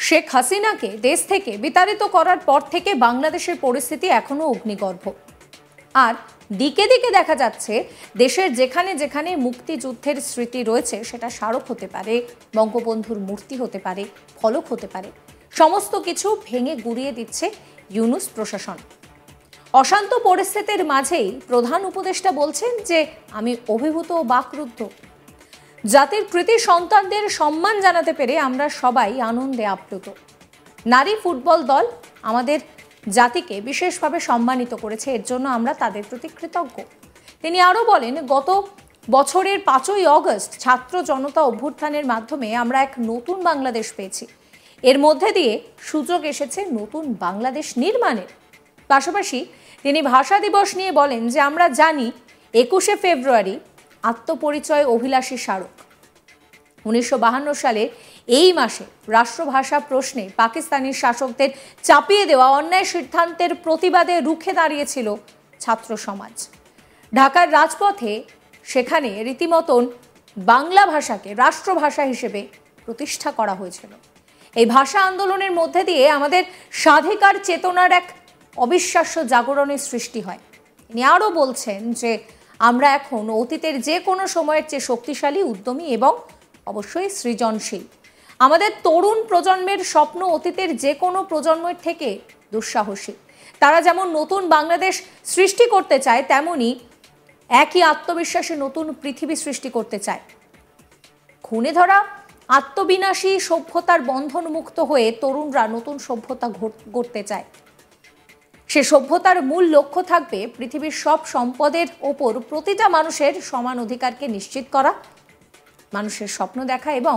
শেখ হাসিনাকে দেশ থেকে বিতাড়িত করার পর থেকে বাংলাদেশের পরিস্থিতি এখনো অগ্নিগর্ভ। আর দিকে দিকে দেখা যাচ্ছে দেশের যেখানে যেখানে মুক্তিযুদ্ধের স্মৃতি রয়েছে সেটা স্মারক হতে পারে, বঙ্গবন্ধুর মূর্তি হতে পারে, ফলক হতে পারে, সমস্ত কিছু ভেঙে গুড়িয়ে দিচ্ছে ইউনূস প্রশাসন। অশান্ত পরিস্থিতির মাঝেই প্রধান উপদেষ্টা বলছেন যে আমি অভিভূত ও বাকরুদ্ধ। জাতির কৃতি সন্তানদের সম্মান জানাতে পেরে আমরা সবাই আনন্দে আপ্লুত। নারী ফুটবল দল আমাদের জাতিকে বিশেষভাবে সম্মানিত করেছে, এর জন্য আমরা তাদের প্রতি কৃতজ্ঞ। তিনি আরও বলেন, গত বছরের 5ই অগস্ট ছাত্র জনতা অভ্যুত্থানের মাধ্যমে আমরা এক নতুন বাংলাদেশ পেয়েছি। এর মধ্যে দিয়ে সুযোগ এসেছে নতুন বাংলাদেশ নির্মাণের। পাশাপাশি তিনি ভাষা দিবস নিয়ে বলেন যে আমরা জানি 21শে ফেব্রুয়ারি আত্মপরিচয় অভিলাষী স্মারক। 1952 সালে এই মাসে রাষ্ট্রভাষা প্রশ্নে পাকিস্তানি শাসকদের চাপিয়ে দেওয়া অন্যায় সিদ্ধান্তের প্রতিবাদে রুখে দাঁড়িয়েছিল ছাত্র সমাজ। ঢাকার রাজপথে সেখানে রীতিমতন বাংলা ভাষাকে রাষ্ট্রভাষা হিসেবে প্রতিষ্ঠা করা হয়েছিল। এই ভাষা আন্দোলনের মধ্যে দিয়ে আমাদের স্বাধিকার চেতনার এক অবিশ্বাস্য জাগরণের সৃষ্টি হয়। তিনি আরও বলছেন যে আমরা এখন অতীতের যে কোনো সময়ের চেয়ে শক্তিশালী, উদ্যমী এবং অবশ্যই সৃজনশীল। আমাদের তরুণ প্রজন্মের স্বপ্ন অতীতের যে কোনো প্রজন্মের থেকে দুঃসাহসী। তারা যেমন নতুন বাংলাদেশ সৃষ্টি করতে চায়, তেমনি একই আত্মবিশ্বাসে নতুন পৃথিবী সৃষ্টি করতে চায়। খুনে ধরা আত্মবিনাশী সভ্যতার বন্ধন মুক্ত হয়ে তরুণরা নতুন সভ্যতা গড়তে চায়। সে সভ্যতার মূল লক্ষ্য থাকবে পৃথিবীর সব সম্পদের ওপর প্রতিটা মানুষের সমান অধিকারকে নিশ্চিত করা, মানুষের স্বপ্ন দেখা এবং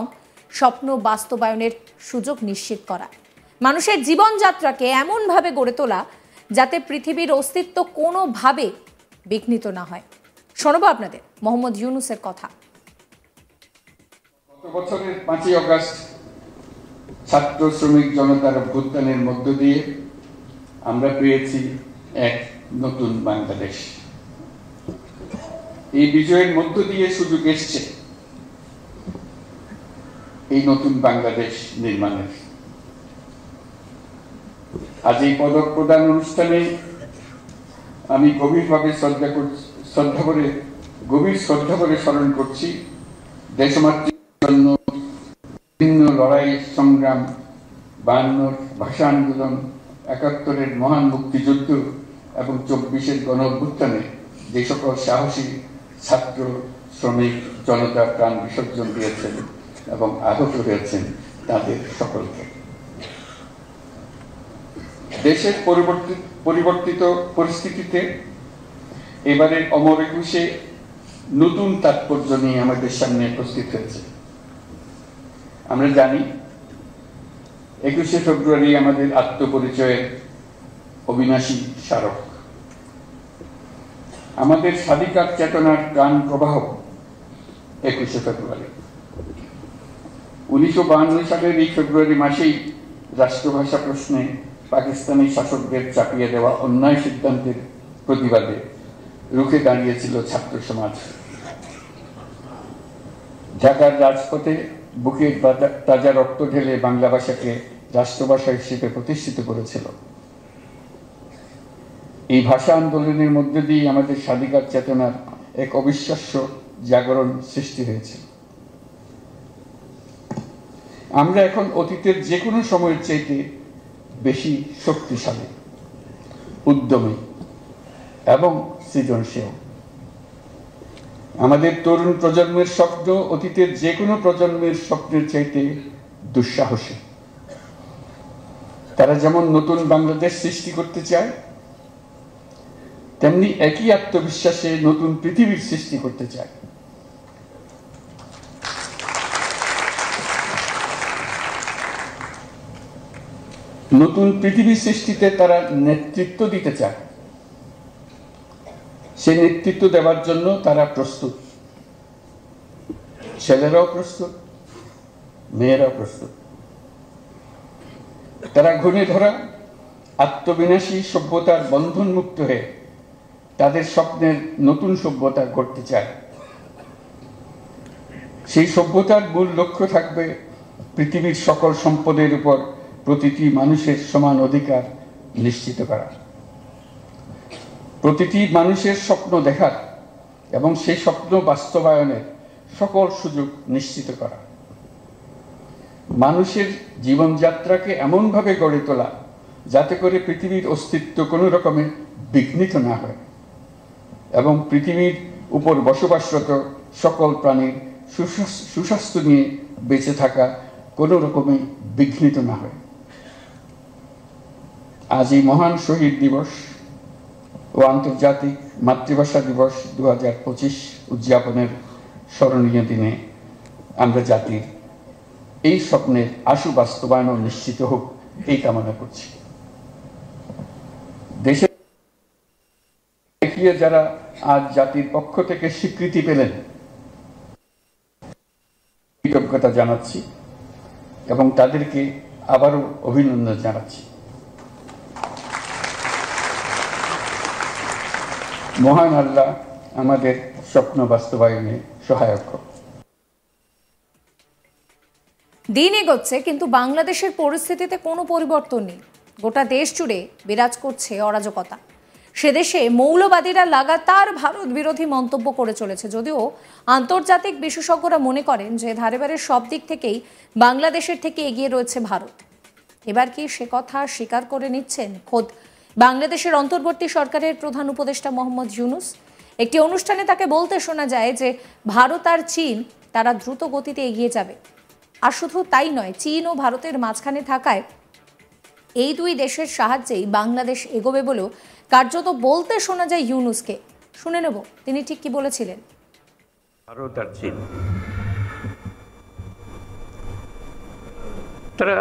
স্বপ্ন বাস্তবায়নের সুযোগ নিশ্চিত করা, মানুষের জীবনযাত্রাকে এমনভাবে গড়ে তোলা যাতে পৃথিবীর অস্তিত্ব কোনোভাবে বিঘ্নিত না হয়। শোনাবো আপনাদের মোহাম্মদ ইউনূসের কথা। গত বছরের 5ই অগস্ট ছাত্র শ্রমিক জনতার অভ্যুত্থানের মধ্য দিয়ে আমরা পেয়েছি এক নতুন বাংলাদেশ। এই বিজয়ের মধ্য দিয়ে সুযোগ এসছে এই নতুন বাংলাদেশ নির্মাণের। আজ এই পদক প্রদান অনুষ্ঠানে আমি গভীর শ্রদ্ধা করে স্মরণ করছি দেশমাতৃর জন্য বিভিন্ন লড়াই সংগ্রাম, 52 ভাষা আন্দোলন, 71-এর মহান মুক্তিযুদ্ধ এবং 24-এর গণ অভ্যুত্থানে যে সকল সাহসী ছাত্র শ্রমিক জনতা প্রাণ বিসর্জন দিয়েছেন এবং আহত হয়েছেন তাদের সকলকে। দেশের পরিবর্তিত পরিস্থিতিতে এবারের অমর একুশে নতুন তাৎপর্য নিয়ে আমাদের সামনে উপস্থিত হয়েছে। আমরা জানি 21শে ফেব্রুয়ারি আমাদের আত্মপরিচয়ের অবিনাশী স্মারক। আমাদের স্বাধিকার চেতনার প্রাণ প্রবাহ 21শে ফেব্রুয়ারি। 1952 সালের এই ফেব্রুয়ারি মাসেই রাষ্ট্রভাষা প্রশ্নে পাকিস্তানি শাসকদের চাপিয়ে দেওয়া অন্যায় সিদ্ধান্তের প্রতিবাদে রুখে দাঁড়িয়েছিল ছাত্র সমাজ। ঢাকার রাজপথে বুকের তাজা রক্ত ঢেলে বাংলা ভাষাকে রাষ্ট্রভাষা হিসেবে প্রতিষ্ঠিত করেছিল। এই ভাষা আন্দোলনের মধ্যে দিয়ে আমাদের স্বাধিকার চেতনার এক অবিশ্বাস্য জাগরণ সৃষ্টি হয়েছে। আমরা এখন অতীতের যে কোনো সময়ের চাইতে বেশি শক্তিশালী, উদ্যমী এবং সৃজনশীল। আমাদের তরুণ প্রজন্মের স্বপ্ন অতীতের যে কোনো প্রজন্মের স্বপ্নের চাইতে দুঃসাহসী। তারা যেমন নতুন বাংলাদেশ সৃষ্টি করতে চায়, তেমনি একই আত্মবিশ্বাসে নতুন পৃথিবীর সৃষ্টি করতে চায়। নতুন পৃথিবী সৃষ্টিতে তারা নেতৃত্ব দিতে চায়। সেই নেতৃত্ব দেওয়ার জন্য তারা প্রস্তুত। ছেলেরাও প্রস্তুত, মেয়েরাও প্রস্তুত। তারা ঘুণে ধরা আত্মবিনাশী সভ্যতার বন্ধন মুক্ত হয়ে তাদের স্বপ্নের নতুন সভ্যতা গড়তে চায়। সেই সভ্যতার মূল লক্ষ্য থাকবে পৃথিবীর সকল সম্পদের উপর প্রতিটি মানুষের সমান অধিকার নিশ্চিত করা, প্রতিটি মানুষের স্বপ্ন দেখার এবং সেই স্বপ্ন বাস্তবায়নের সকল সুযোগ নিশ্চিত করা, মানুষের জীবনযাত্রাকে এমনভাবে গড়ে তোলা যাতে করে পৃথিবীর অস্তিত্ব কোনো রকমে বিঘ্নিত না হয় এবং পৃথিবীর উপর বসবাসরত সকল প্রাণীর সুস্বাস্থ্য নিয়ে বেঁচে থাকা কোনো রকমে বিঘ্নিত না হয়। আজ এই মহান শহীদ দিবস ও আন্তর্জাতিক মাতৃভাষা দিবস 2025 উদযাপনের স্মরণীয় দিনে আমরা জাতির এই স্বপ্নের আশু বাস্তবায়ন নিশ্চিত হোক এই কামনা করছি। দেশে দেখিয়ে যারা আজ জাতির পক্ষ থেকে স্বীকৃতি পেলেন কৃতজ্ঞতা জানাচ্ছি এবং তাদেরকে আবারও অভিনন্দন জানাচ্ছি। মহান আল্লাহ আমাদের স্বপ্ন বাস্তবায়নে সহায়ক হোক। দিন এগোচ্ছে কিন্তু বাংলাদেশের পরিস্থিতিতে কোনো পরিবর্তন নেই। গোটা দেশ জুড়ে বিরাজ করছে অরাজকতা। সে দেশে মৌলবাদীরা লাগাতার ভারত বিরোধী মন্তব্য করে চলেছে, যদিও আন্তর্জাতিক বিশেষজ্ঞরা মনে করেন যে ধারেবারের সব দিক থেকেই বাংলাদেশের থেকে এগিয়ে রয়েছে ভারত। এবার কি সে কথা স্বীকার করে নিচ্ছেন খোদ বাংলাদেশের অন্তর্বর্তী সরকারের প্রধান উপদেষ্টা মোহাম্মদ ইউনূস? একটি অনুষ্ঠানে তাকে বলতে শোনা যায় যে ভারত আর চীন তারা দ্রুত গতিতে এগিয়ে যাবে। আর শুধু তাই নয়, চীন ও ভারতের মাঝখানে থাকায় এই দুই দেশের সাহায্যেই বাংলাদেশ এগোবে বলেও কার্যত বলতে শোনা যায় ইউনূসকে। শুনে নেব তিনি ঠিক কি বলেছিলেন। ভারত আর চীন তারা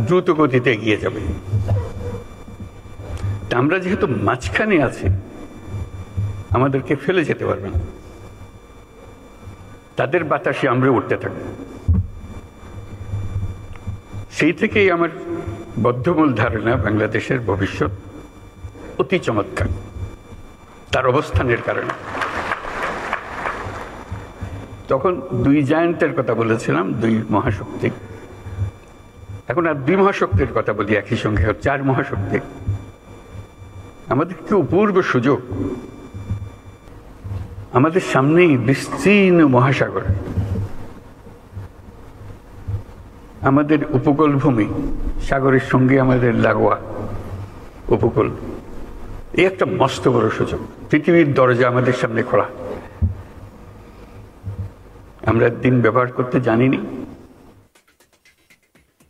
দ্রুত গতিতে এগিয়ে যাবে। আমরা যেহেতু মাঝখানে আছি, আমাদেরকে ফেলে যেতে পারবে না। তাদের বাতাসে আমরা উঠতে থাকবো। সেই থেকেই আমার বদ্ধমূল ধারণা বাংলাদেশের ভবিষ্যৎ অতি চমৎকার, তার অবস্থানের কারণে। তখন দুই জায়ান্টের কথা বলেছিলাম, দুই মহাশক্তি। এখন আর দুই মহাশক্তির কথা বলি একই সঙ্গে, 4 মহাশক্তি। আমাদের কি অপূর্ব সুযোগ! আমাদের সামনেই বিস্তীর্ণ মহাসাগর, আমাদের উপকূল ভূমি, সাগরের সঙ্গে আমাদের লাগোয়া উপকূল। এই একটা মস্ত বড় সুযোগ। পৃথিবীর দরজা আমাদের সামনে খোলা। আমরা দিন ব্যবহার করতে জানিনি।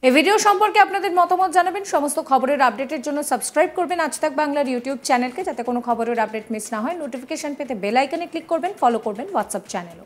এই ভিডিও সম্পর্কে আপনাদের মতামত জানাবেন। সমস্ত খবরের আপডেটের জন্য সাবস্ক্রাইব করবেন আজ তাক বাংলার ইউটিউব চ্যানেলকে, যাতে কোনো খবরের আপডেট মিস না হয়। নোটিফিকেশন পেতে বেল আইকনে ক্লিক করবেন, ফলো করবেন হোয়াটসঅ্যাপ চ্যানেলও।